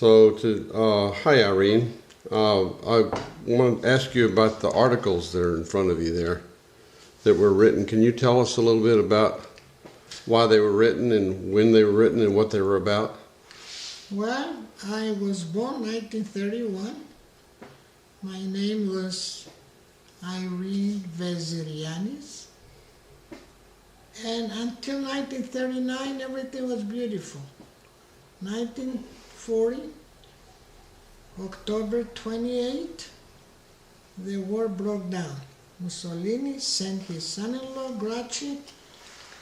Hi Irene. I want to ask you about the articles that are in front of you there that were written. Can you tell us a little bit about why they were written and when they were written and what they were about? Well, I was born 1931. My name was Irene Vezirianis. And until 1939, everything was beautiful. 1940, October 28, the war broke down. Mussolini sent his son-in-law, Gracchi,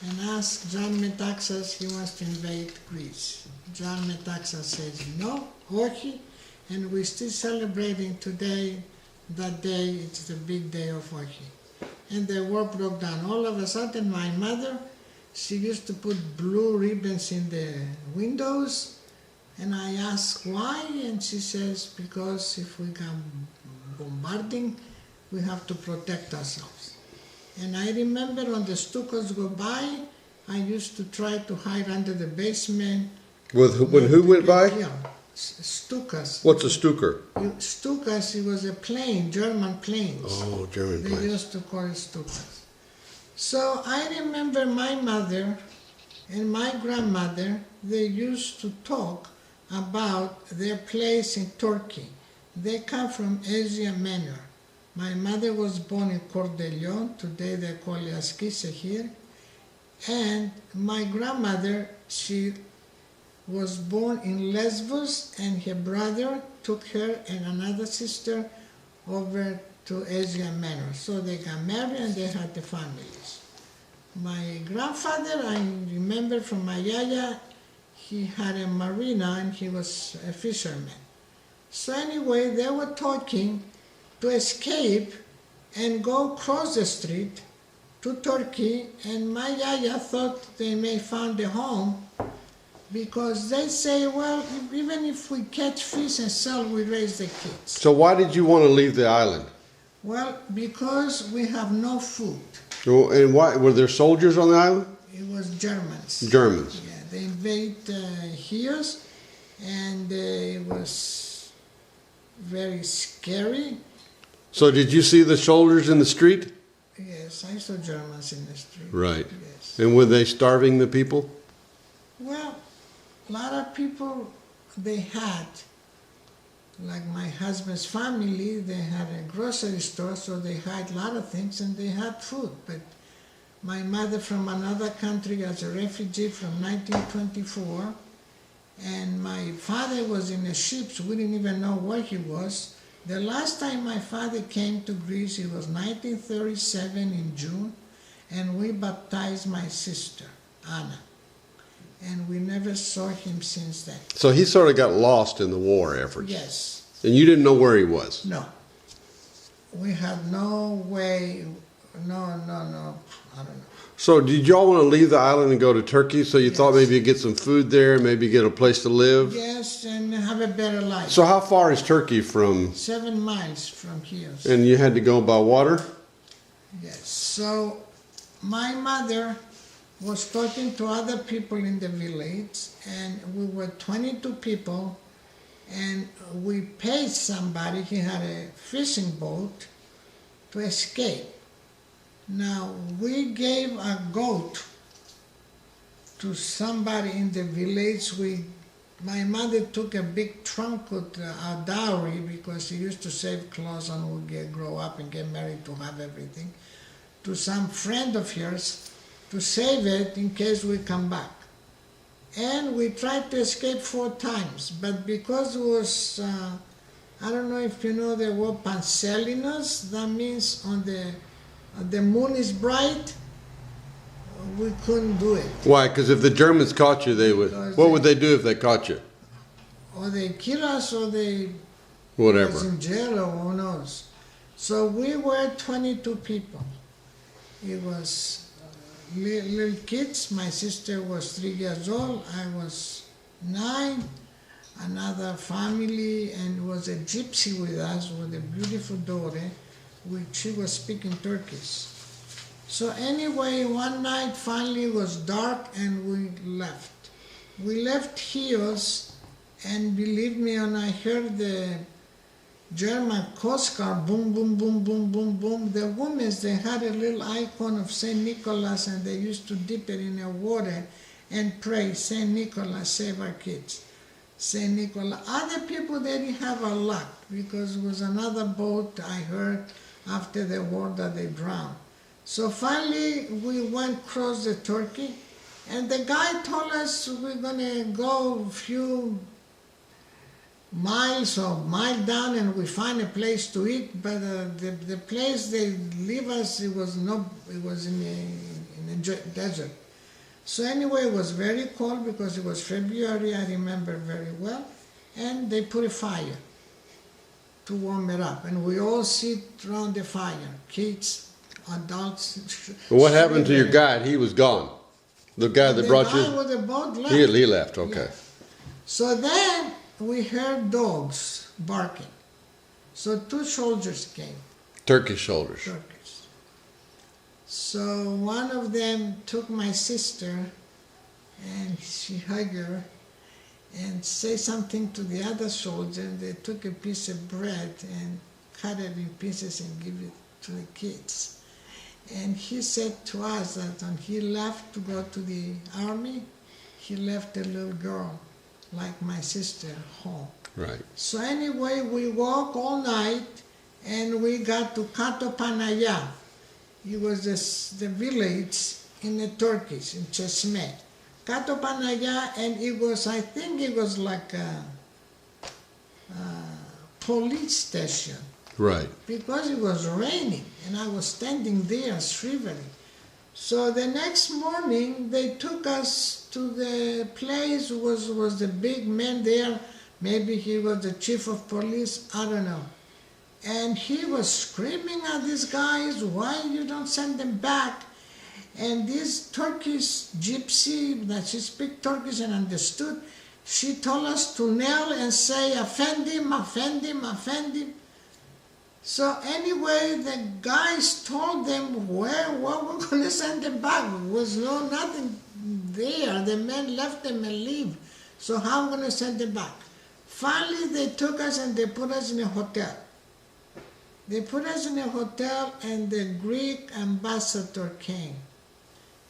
and asked John Metaxas he wants to invade Greece. John Metaxas says no, όχι, and we're still celebrating today, that day, it's the big day of όχι. And the war broke down. All of a sudden, my mother, she used to put blue ribbons in the windows, and I asked why, and she says, because if we come bombarding, we have to protect ourselves. And I remember when the Stukas go by, I used to try to hide under the basement. When who went by? Yeah, Stukas. What's a Stuker? Stukas, it was a plane, German planes. Oh, German They planes. used to call it Stukas. So I remember my mother and my grandmother, they used to talk about their place in Turkey. They come from Asia Minor. My mother was born in Cordelion, today they call it Askise here. And my grandmother, she was born in Lesbos, and her brother took her and another sister over to Asia Minor. So they got married and they had the families. My grandfather, I remember from my yaya, he had a marina and he was a fisherman. So anyway, they were talking to escape and go across the street to Turkey, and my yaya thought they may find a home, because they say, well, even if we catch fish and sell, we raise the kids. So why did you want to leave the island? Well, because we have no food. And why? Were there soldiers on the island? It was Germans. Germans. Yeah, they invade Chios, and it was very scary. So did you see the soldiers in the street? Yes, I saw Germans in the street. Right. Yes. And were they starving the people? Well, a lot of people, they had, like my husband's family, they had a grocery store, so they had a lot of things and they had food. But my mother from another country as a refugee from 1924, and my father was in a ship, so we didn't even know where he was. The last time my father came to Greece, it was 1937 in June, and we baptized my sister, Anna. And we never saw him since then. So he sort of got lost in the war efforts. Yes. And you didn't know where he was? No. We had no way, no, I don't know. So did y'all want to leave the island and go to Turkey? So you thought maybe you'd get some food there, maybe get a place to live? Yes, and have a better life. So how far is Turkey from? 7 miles from here. And you had to go by water? Yes. So my mother was talking to other people in the village, and we were 22 people, and we paid somebody, he had a fishing boat, to escape. Now, we gave a goat to somebody in the village. My mother took a big trunk with our dowry, because she used to save clothes and would grow up and get married to have everything, to some friend of hers, to save it in case we come back. And we tried to escape 4 times, but because it was, I don't know if you know the word Panselinos, that means on the moon is bright, we couldn't do it. Why? Because if the Germans caught you, they would. Because What would they do if they caught you? Or they kill us, or they Whatever. was in jail, or who knows. So we were 22 people. It was little kids. My sister was 3 years old. I was 9. Another family, and it was a gypsy with us, with a beautiful daughter. She was speaking Turkish. So anyway, one night finally it was dark and we left. We left Chios, And believe me, when I heard the German Coast Guard boom, boom, boom, boom, boom, boom, the women, they had a little icon of St. Nicholas, and they used to dip it in the water and pray, St. Nicholas, save our kids. St. Nicholas. Other people, they didn't have a luck, because it was another boat, I heard, after the war that they drowned. So finally, we went across the Turkey, and the guy told us we're going to go a few miles or mile down and we find a place to eat, but the place they leave us, it was in a desert. So anyway, it was very cold because it was February, I remember very well, and they put a fire to warm it up, and we all sit around the fire, kids, adults. What happened to your guide? He was gone. The guy that brought you? The guy with the boat left. He left, okay. Yeah. So then we heard dogs barking. So 2 soldiers came. Turkish soldiers. Turkish. So one of them took my sister and she hugged her and said something to the other soldier, and they took a piece of bread and cut it in pieces and give it to the kids. And he said to us that when he left to go to the army, he left a little girl, like my sister, home. Right. So anyway, we walked all night, and we got to Kallimasia. It was the village in the Turkish, in Çeşme. Kallimasia, and it was, I think it was like a police station. Right. Because it was raining, and I was standing there shivering. So the next morning, they took us to the place, was the big man there, maybe he was the chief of police, I don't know. And he was screaming at these guys, why you don't send them back? And this Turkish gypsy, that she speak Turkish and understood, she told us to kneel and say, "Efendim, efendim, efendim." So anyway, the guys told them what we're going to send them back. There was nothing there. The men left them and leave. So how are we going to send them back? Finally, they took us and they put us in a hotel. They put us in a hotel, and the Greek ambassador came.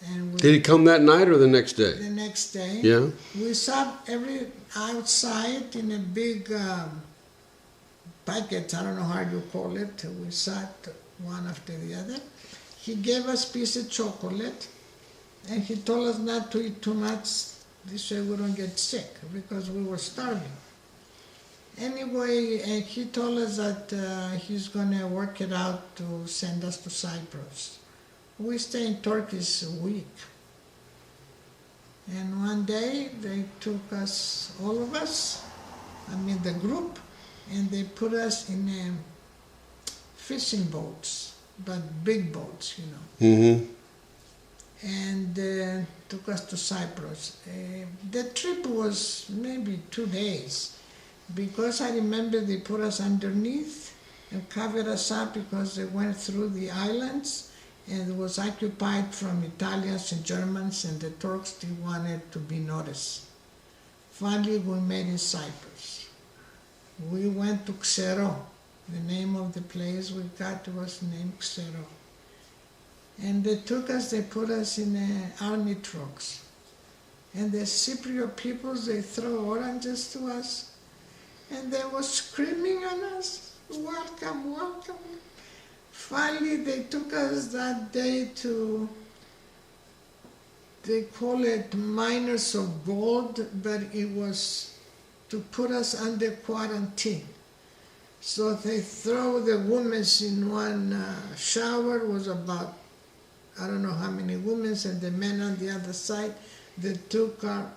And Did he come that night or the next day? The next day. Yeah. We sat outside in a big packet, I don't know how you call it. We sat one after the other. He gave us a piece of chocolate, and he told us not to eat too much, this way we don't get sick, because we were starving. Anyway, he told us that he's going to work it out to send us to Cyprus. We stayed in Turkey a week. And one day they took us, all of us, the group, and they put us in fishing boats, but big boats, Mm-hmm. And took us to Cyprus. The trip was maybe 2 days, because I remember they put us underneath and covered us up because they went through the islands, and it was occupied from Italians and Germans, and the Turks, they wanted to be noticed. Finally, we made in Cyprus. We went to Xero. The name of the place we got was named Xero. And they took us, they put us in army trucks. And the Cypriot people, they throw oranges to us. And they were screaming at us, "Welcome, welcome." Finally, they took us that day to, they call it miners of gold, but it was to put us under quarantine. So they throw the women in one shower, was about, I don't know how many women, and the men on the other side. They took our...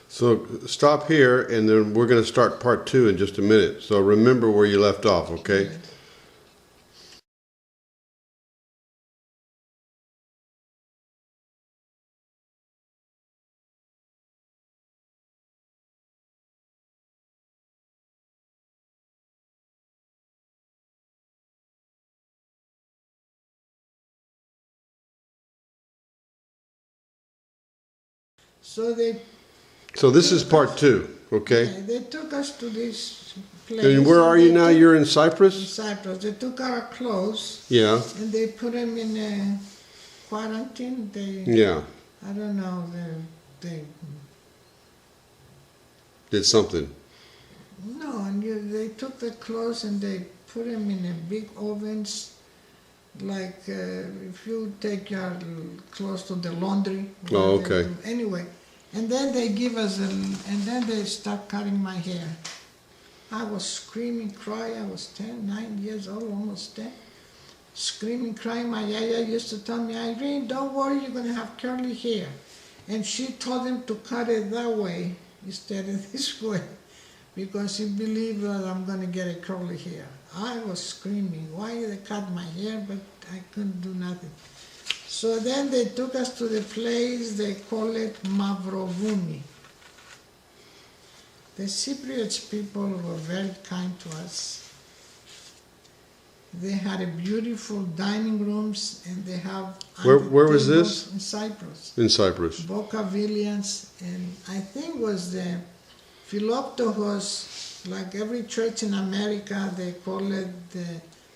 So stop here, and then we're going to start part 2 in just a minute. So remember where you left off, okay? So they... So this is part 2. Okay. Yeah, they took us to this place. And where are you They now? took- You're in in Cyprus? Cyprus. They took our clothes Yeah. and they put them in a quarantine. Yeah. I don't know, they Did something. no, and they took the clothes and they put them in a big ovens, like if you take your clothes to the laundry. Oh, where they okay. do- Anyway, and then they give us and then they start cutting my hair. I was screaming, crying. I was 9 years old, almost 10. Screaming, crying. My yaya used to tell me, Irene, don't worry, you're going to have curly hair. And she told him to cut it that way instead of this way, because she believed that I'm going to get a curly hair. I was screaming, why did they cut my hair? But I couldn't do nothing. So then they took us to the place, they call it Mavrovouni. The Cypriots people were very kind to us. They had a beautiful dining rooms and they have... Where was tables this? In Cyprus. In Cyprus. Boca Villians, and I think was the Philoptochos, like every church in America, they call it the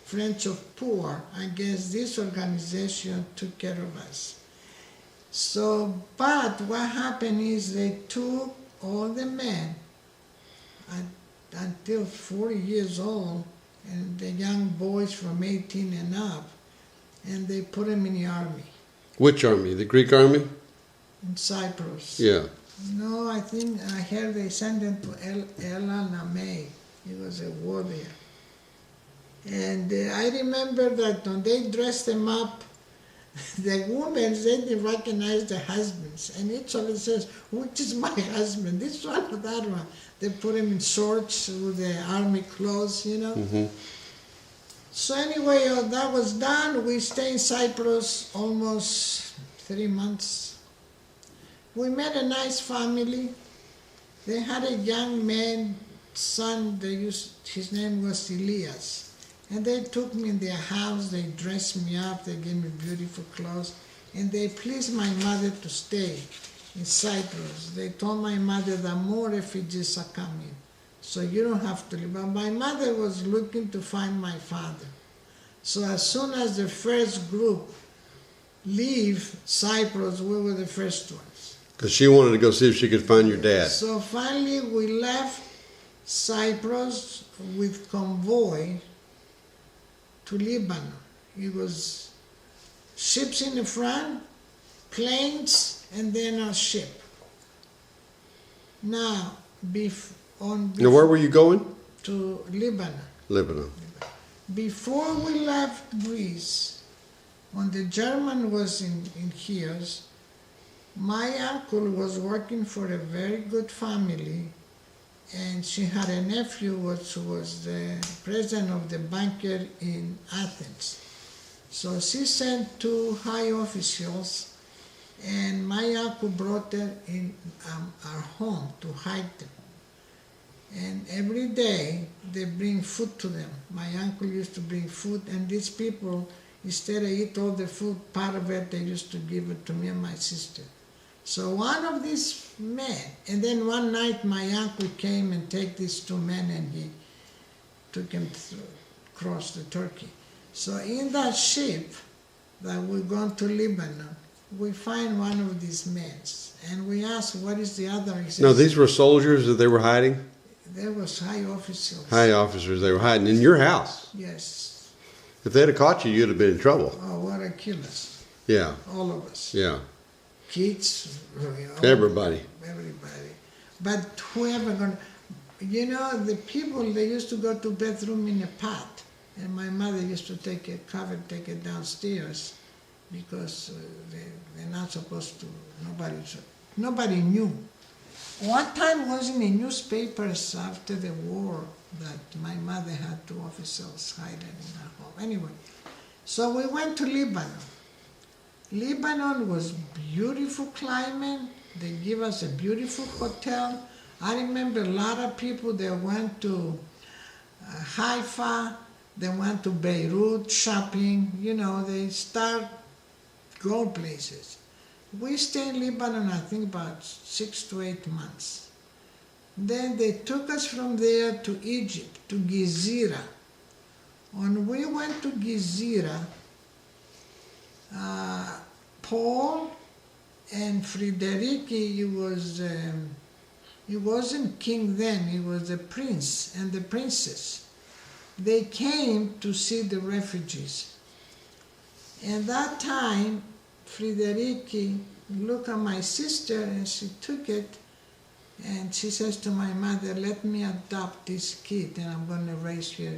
Friends of Poor. I guess this organization took care of us. So, but what happened is they took all the men until 40 years old, and the young boys from 18 and up, and they put them in the army Which army? The Greek army? in Cyprus. Yeah. No, I think I heard they sent him to El Namei. He was a warrior. And I remember that when they dressed them up, the women, they didn't recognize the husbands. And each of them says, which is my husband? This one or that one? They put him in shorts with the army clothes, you know. Mm-hmm. So anyway, that was done. We stayed in Cyprus almost 3 months. We met a nice family. They had a young man, son, his name was Elias. And they took me in their house, they dressed me up, they gave me beautiful clothes, and they pleased my mother to stay in Cyprus. They told my mother that more refugees are coming, so you don't have to leave. But my mother was looking to find my father. So as soon as the first group leave Cyprus, we were the first ones. Because she wanted to go see if she could find your dad. So finally we left Cyprus with convoy to Lebanon. It was ships in the front, planes, and then a ship. Now, Now, where were you going? to Lebanon. Lebanon. Before we left Greece, when the German was in Chios, my uncle was working for a very good family, and she had a nephew which was the president of the banker in Athens. So she sent 2 high officials, and my uncle brought them in our home to hide them. And every day they bring food to them. My uncle used to bring food, and these people, instead of eat all the food, part of it they used to give it to me and my sister. So one of these men, and then one night my uncle came and take these 2 men and he took them across the Turkey. So in that ship that we're going to Lebanon, we find one of these men, and we ask, what is the other? He says, No, these were soldiers that they were hiding? there was high officials. High officers, they were hiding in your house. Yes. If they'd have caught you, you'd have been in trouble. Oh, what a kill us. Yeah, All of us. yeah. Kids. Everybody. Everybody. But whoever gonna, you know, the people, they used to go to bedroom in a pot. And my mother used to take a cover, take it downstairs, because they're not supposed to, nobody knew. One time was in the newspapers after the war that my mother had 2 officers hiding in her home. Anyway, so we went to Lebanon. Lebanon was beautiful climate. They give us a beautiful hotel. I remember a lot of people, they went to Haifa, they went to Beirut shopping, you know, they start going places. We stayed in Lebanon, I think, about 6 to 8 months. Then they took us from there to Egypt, to Gezira. When we went to Gezira, Paul and Frideriki, he wasn't king then, he was a prince and the princess. They came to see the refugees. And that time, Frideriki looked at my sister and she took it and she says to my mother, let me adopt this kid and I'm going to raise her.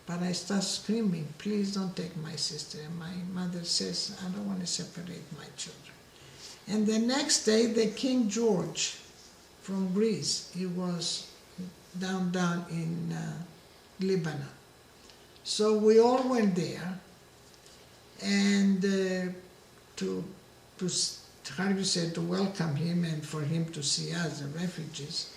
But I start screaming, please don't take my sister. And my mother says, I don't want to separate my children. And the next day, the King George from Greece, he was down in Lebanon. So we all went there, and to how do you say, to welcome him and for him to see us, the refugees.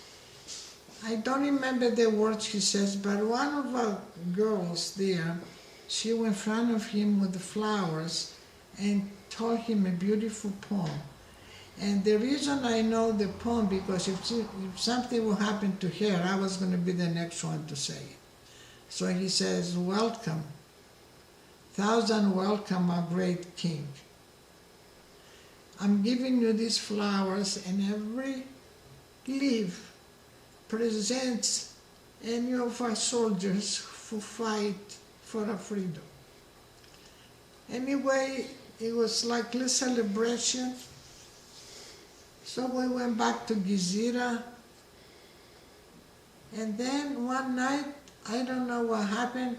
I don't remember the words he says, but one of our girls there, she went in front of him with the flowers and told him a beautiful poem. And the reason I know the poem, because if something will happen to her, I was going to be the next one to say it. So he says, welcome, thousand welcome, our great king. I'm giving you these flowers, and every leaf presents any of our soldiers who fight for our freedom. Anyway, it was like a celebration. So we went back to Gezira, and then one night, I don't know what happened,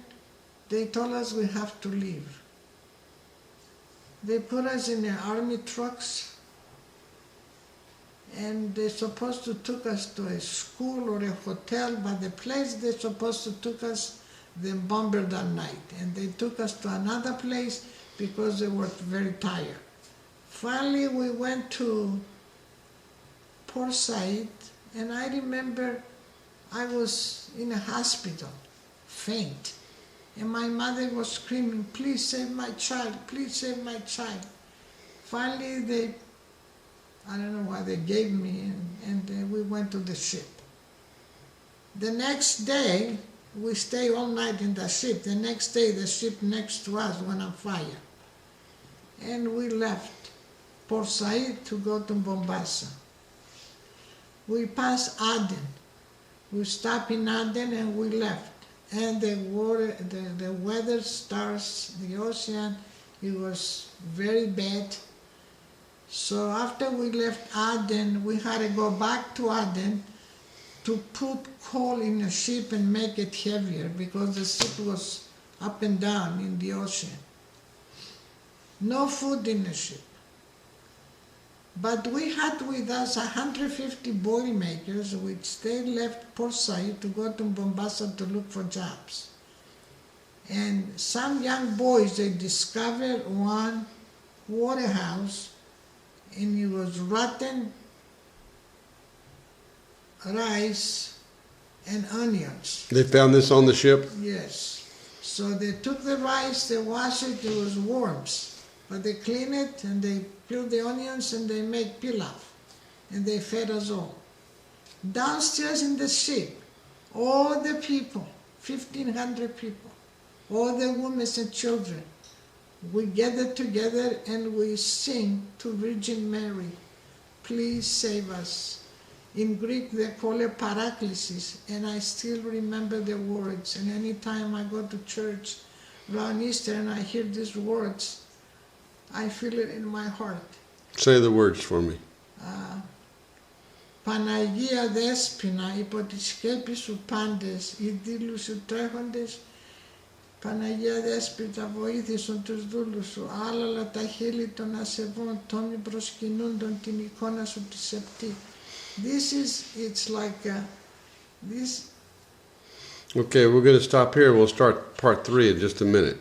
they told us we have to leave. They put us in the army trucks, and they're supposed to took us to a school or a hotel, but the place they're supposed to took us, they bombed that night. And they took us to another place because they were very tired. Finally, we went to Port Said, and I remember I was in a hospital, faint. And my mother was screaming, please save my child, please save my child. Finally, I don't know what they gave me, and we went to the ship. The next day, we stayed all night in the ship. The next day, the ship next to us went on fire. And we left Port Said to go to Mombasa. We passed Aden. We stopped in Aden and we left. And the water, the weather starts, the ocean, it was very bad. So after we left Aden, we had to go back to Aden to put coal in a ship and make it heavier because the ship was up and down in the ocean. No food in the ship. But we had with us 150 boil makers, which they left Port Said to go to Mombasa to look for jobs. And some young boys, they discovered one warehouse, and it was rotten rice and onions. They found this on the ship? Yes. So they took the rice, they washed it, there was worms. But they clean it and they peel the onions and they make pilaf. And they fed us all. Downstairs in the ship, all the people, 1,500 people, all the women and children, we gather together and we sing to Virgin Mary, please save us. In Greek they call it paraklesis, and I still remember the words. And anytime I go to church around Easter and I hear these words, I feel it in my heart. Say the words for me. Παναγία Δέσποινα, υπό τη σκέπη σου πάντες, οι δήλους σου τρέχοντες, Παναγία Δέσποινα, βοήθησον τους δούλους σου, άλλαλα τα χείλη των ασεβών, των μη προσκυνούντων την εικόνα σου τη σεπτή. It's like this. Okay, we're going to stop here. We'll start part 3 in just a minute.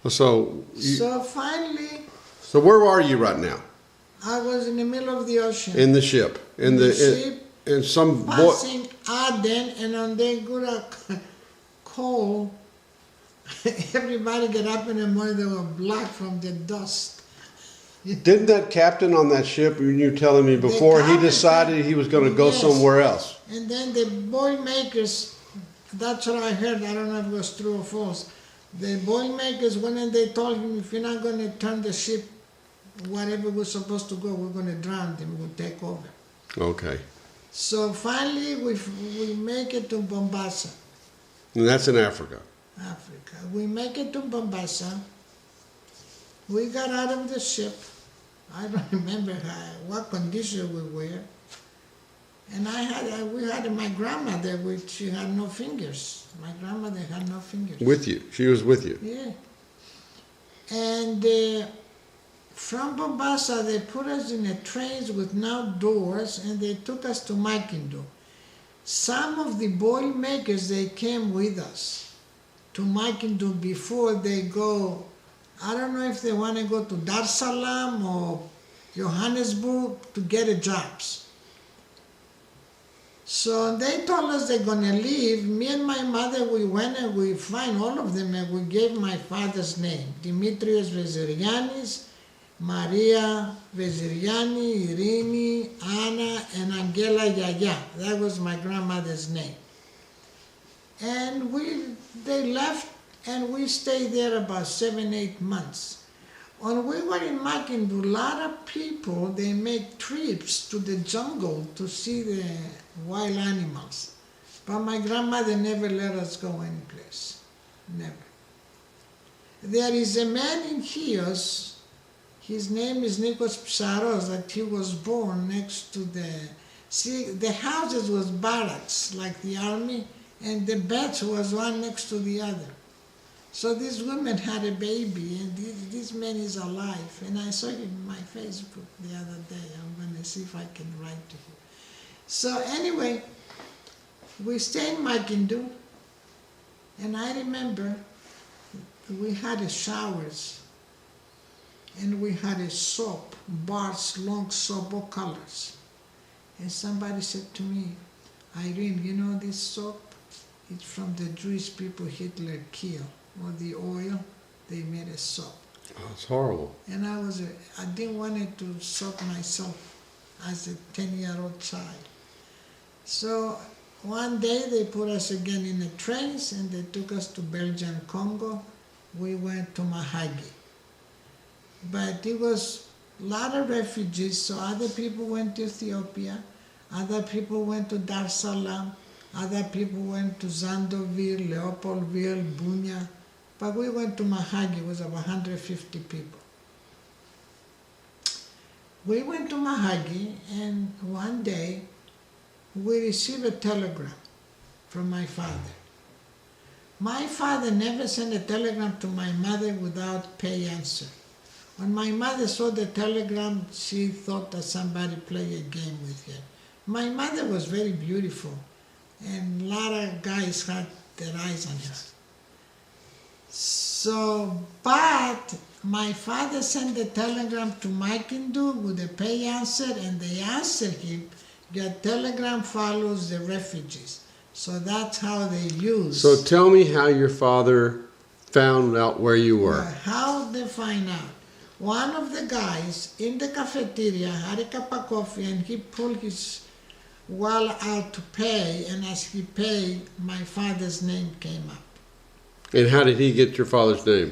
So, So finally, so where are you right now? I was in the middle of the ocean. In the ship. Ship And some boy. passing Aden, and on the good coal, everybody get up in the morning, they were black from the dust. Didn't that captain on that ship, you were telling me before, he captain decided he was going to go Yes. somewhere else? And then the boil makers, that's what I heard, I don't know if it was true or false. The boil makers went and they told him, if you're not going to turn the ship, wherever we're supposed to go, we're going to drown them, we'll take over. Okay. So finally, we make it to Mombasa, And that's in Africa. Africa. We make it to Mombasa. We got out of the ship. I don't remember what condition we were. And we had my grandmother, which she had no fingers. My grandmother had no fingers. With you. She was with you. Yeah. And from Mombasa, they put us in a trains with no doors, and they took us to Makindu. Some of the boil makers, they came with us to Makindu before they go. I don't know if they want to go to Dar es Salaam or Johannesburg to get jobs. So they told us they're going to leave. Me and my mother, we went and we find all of them, and we gave my father's name, Dimitrios Vezirianis, Maria Veziriani, Irene, Anna, and Angela Yaya. That was my grandmother's name. And they left, and we stayed there about 7-8 months. When we were in Makindu, a lot of people, they make trips to the jungle to see the wild animals. But my grandmother never let us go anyplace, never. There is a man in Chios, his name is Nikos Psaros, that he was born next to the houses was barracks, like the army, and the beds was one next to the other. So this woman had a baby, and this man is alive. And I saw him in my Facebook the other day. I'm going to see if I can write to him. So anyway, we stayed in Makindu, and I remember we had showers, and we had a soap, bars, long soap, all colors. And somebody said to me, Irene, you know this soap? It's from the Jewish people Hitler killed. Or the oil, they made a soap. Oh, it's horrible. And I didn't want to soap myself as a 10-year-old child. So one day they put us again in the trains, and they took us to Belgian Congo. We went to Mahagi. But it was a lot of refugees, so other people went to Ethiopia, other people went to Dar es Salaam, other people went to Zandoville, Leopoldville, Bunia. But we went to Mahagi, it was about 150 people. We went to Mahagi, and one day we received a telegram from my father. My father never sent a telegram to my mother without pay answer. When my mother saw the telegram, she thought that somebody played a game with her. My mother was very beautiful, and a lot of guys had their eyes on her. So, but my father sent the telegram to Makindu with a pay answer, and they answered him, your telegram follows the refugees. So that's how they use. So tell me how your father found out where you were. How they find out. One of the guys in the cafeteria had a cup of coffee, and he pulled his wallet out to pay, and as he paid, my father's name came up. And how did he get your father's name?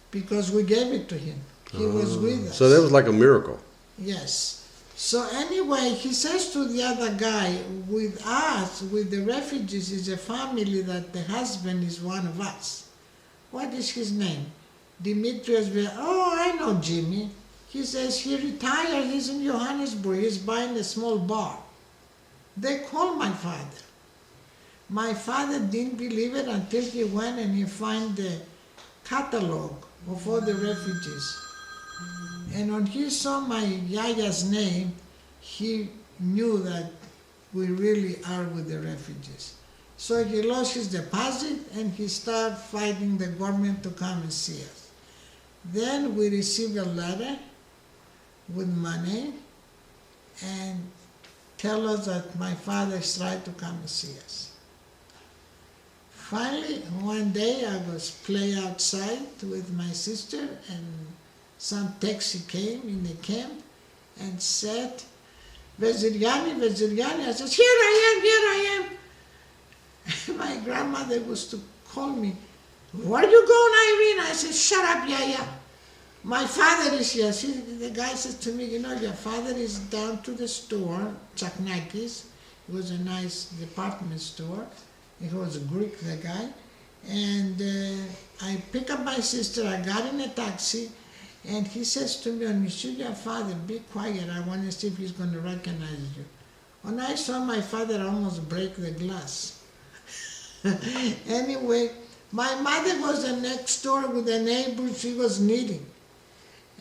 Because we gave it to him. He was with us. So that was like a miracle. Yes. So anyway, he says to the other guy, with us, with the refugees, is a family that the husband is one of us. What is his name? Dimitrios. Oh, I know Jimmy. He says he retired, he's in Johannesburg, he's buying a small bar. They called my father. My father didn't believe it until he went and he found the catalog of all the refugees. And when he saw my yaya's name, he knew that we really are with the refugees. So he lost his deposit, and he started fighting the government to come and see us. Then we received a letter with money and tell us that my father is trying to come and see us. Finally, one day I was playing outside with my sister and some taxi came in the camp and said, Veziriani, Veziriani. I said, here I am. My grandmother was to call me, where are you going, Irene? I said, shut up, Yaya. My father is here. See, the guy says to me, you know, your father is down to the store, Chaknakis. It was a nice department store. He was a Greek, the guy. And I pick up my sister, I got in a taxi, and he says to me, when you see your father, be quiet, I want to see if he's going to recognize you. When I saw my father, I almost break the glass. Anyway, my mother was next door with a neighbor, she was knitting.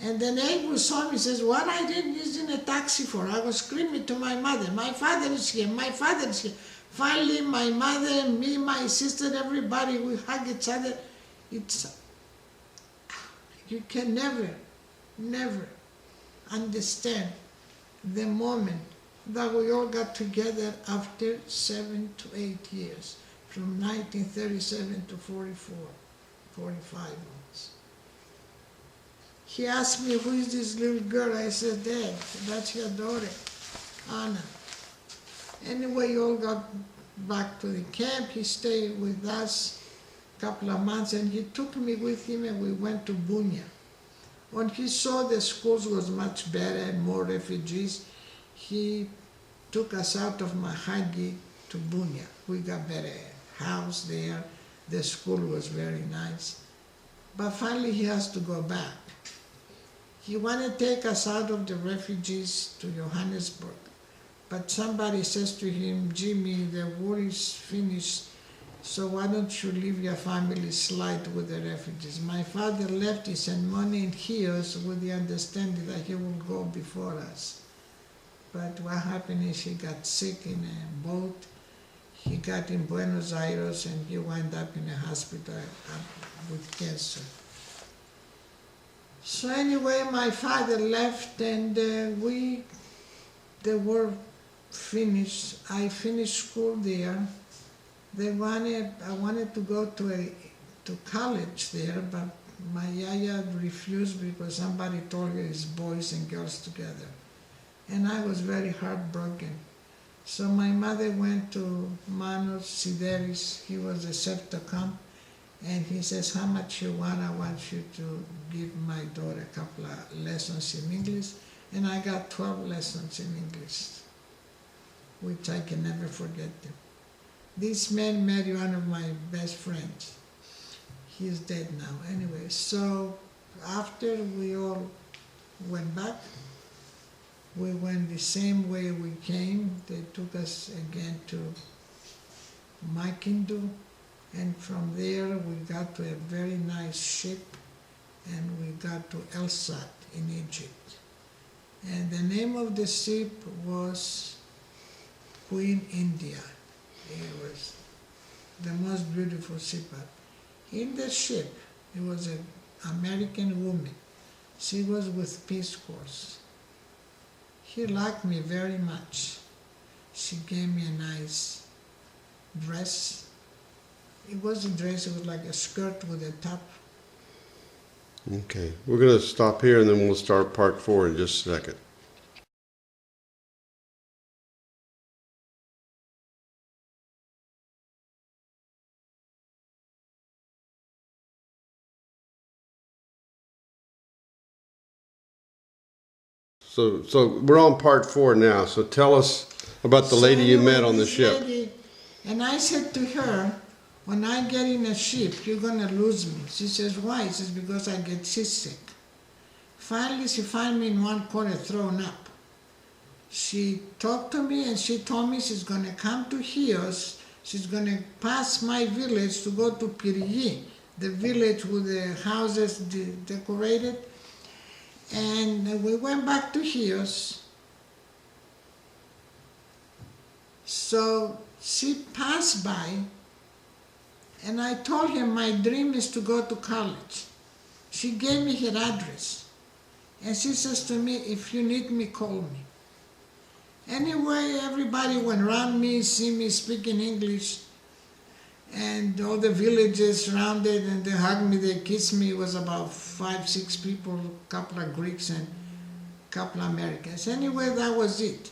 And the neighbor saw me, says, what I did is in a taxi for? I was screaming to my mother, my father is here, my father is here. Finally, my mother, me, my sister, everybody, we hug each other. You can never understand the moment that we all got together after 7 to 8 years, from 1937 to 45 months. He asked me, who is this little girl? I said, Dad, that's your daughter, Anna. Anyway, we all got back to the camp. He stayed with us a couple of months, and he took me with him, and we went to Bunia. When he saw the schools was much better, more refugees, he took us out of Mahagi to Bunia. We got better house there. The school was very nice. But finally, he has to go back. He wanted to take us out of the refugees to Johannesburg. But somebody says to him, Jimmy, the war is finished, so why don't you leave your family slide with the refugees? My father left his money in Chios with the understanding that he will go before us. But what happened is he got sick in a boat. He got in Buenos Aires and he wound up in a hospital with cancer. So anyway, my father left and the war finished. I finished school there. I wanted to go to college there, but my yaya refused because somebody told her it's boys and girls together. And I was very heartbroken. So my mother went to Manos Sideris, he was a Septocom, and he says, how much you want? I want you to give my daughter a couple of lessons in English. And I got 12 lessons in English, which I can never forget them. This man married one of my best friends. He's dead now. Anyway, so after we all went back, we went the same way we came. They took us again to Makindu, and from there we got to a very nice ship, and we got to Elsat in Egypt. And the name of the ship was Queen India. It was the most beautiful ship. In the ship, it was an American woman. She was with Peace Corps. She liked me very much. She gave me a nice dress. It wasn't a dress, it was like a skirt with a top. Okay, we're going to stop here and then we'll start part 4 in just a second. So we're on part 4 now. So tell us about the lady you met on the ship. Lady, and I said to her, when I get in a ship, you're going to lose me. She says, why? She says, because I get seasick. Finally, she found me in one corner thrown up. She talked to me and she told me she's going to come to Chios. She's going to pass my village to go to Pyrgi, the village with the houses decorated. And we went back to Chios. So she passed by, and I told him my dream is to go to college. she gave me her address. And she says to me, if you need me, call me. Anyway, everybody went around me, see me speaking English, and all the villagers surrounded, and they hugged me, they kissed me. It was about 5, 6 people, a couple of Greeks and a couple of Americans. Anyway, that was it.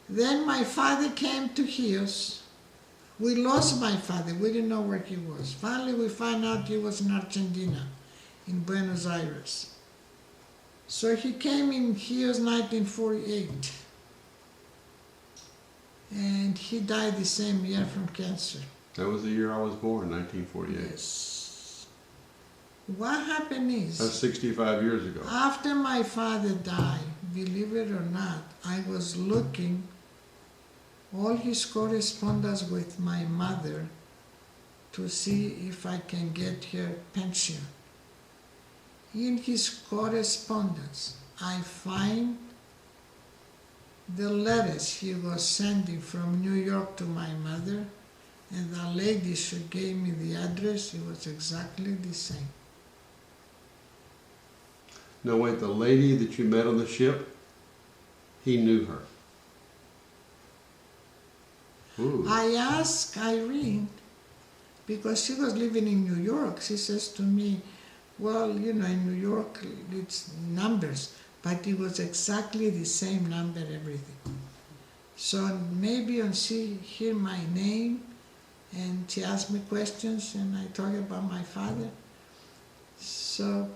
Then my father came to Chios. We lost my father. We didn't know where he was. Finally, we found out he was in Argentina, in Buenos Aires. So he came in Chios 1948. And he died the same year from cancer. That was the year I was born, 1948. Yes. What happened is, That's 65 years ago. after my father died, believe it or not, I was looking all his correspondence with my mother to see if I can get her pension. In his correspondence, I find the letters he was sending from New York to my mother, and the lady she gave me the address, it was exactly the same. No, wait, the lady that you met on the ship, he knew her. Ooh. I asked Irene, because she was living in New York, she says to me, well, you know, in New York it's numbers, but it was exactly the same number, everything. So maybe when she hear my name and she asked me questions and I talk about my father, so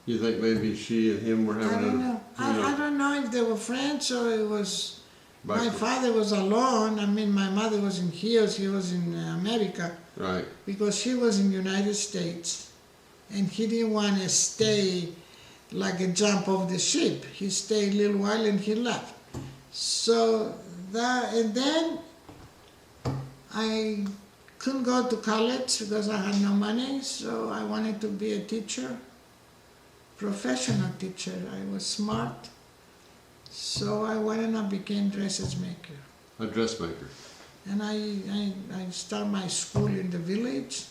You think maybe she and him were I having don't know. I don't know if they were friends or it was, my father was alone. I mean, my mother was in Chios, he was in America, Right. because he was in the United States and he didn't want to stay like a jump off the ship. He stayed a little while and he left. So that, and then I couldn't go to college because I had no money, so I wanted to be a teacher, professional teacher. I was smart, so I went and I became dressmaker. A dressmaker. And I started my school in the village.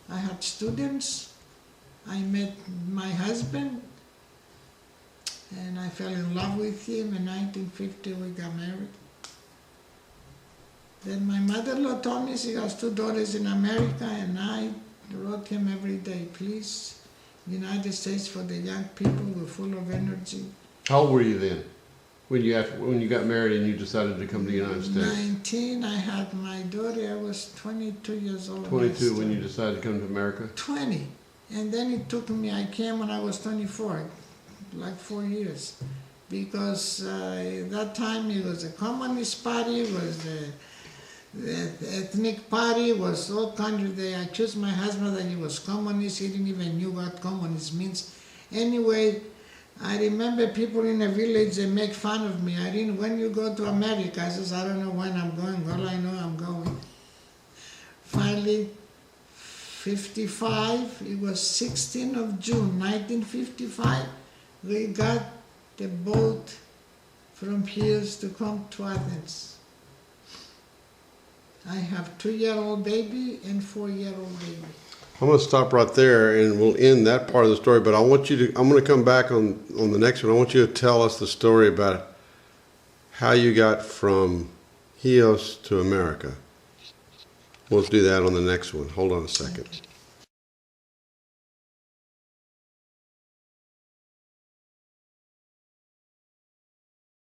I had students. I met my husband and I fell in love with him. In 1950 we got married. Then my mother-in-law told me she has 2 daughters in America, and I wrote him every day, please, United States for the young people, we're full of energy. How old were you then? When you got married and you decided to come to the United States? 19, I had my daughter, I was 22 years old. 22 when you decided to come to America? 20. And then it took me, I came when I was 24, like 4 years. Because at that time it was a communist party, it was the ethnic party, was all country. They accused my husband that he was communist, he didn't even knew what communist means. Anyway, I remember people in the village, they make fun of me. Irene, when you go to America? I says, I don't know when I'm going, all I know I'm going. Finally, 55, it was 16th of June, 1955, we got the boat from Chios to come to Athens. I have 2-year-old baby and 4-year-old baby. I'm going to stop right there and we'll end that part of the story, but I want you to, I'm going to come back on the next one. I want you to tell us the story about how you got from Chios to America. We'll do that on the next one. Hold on a second. Okay.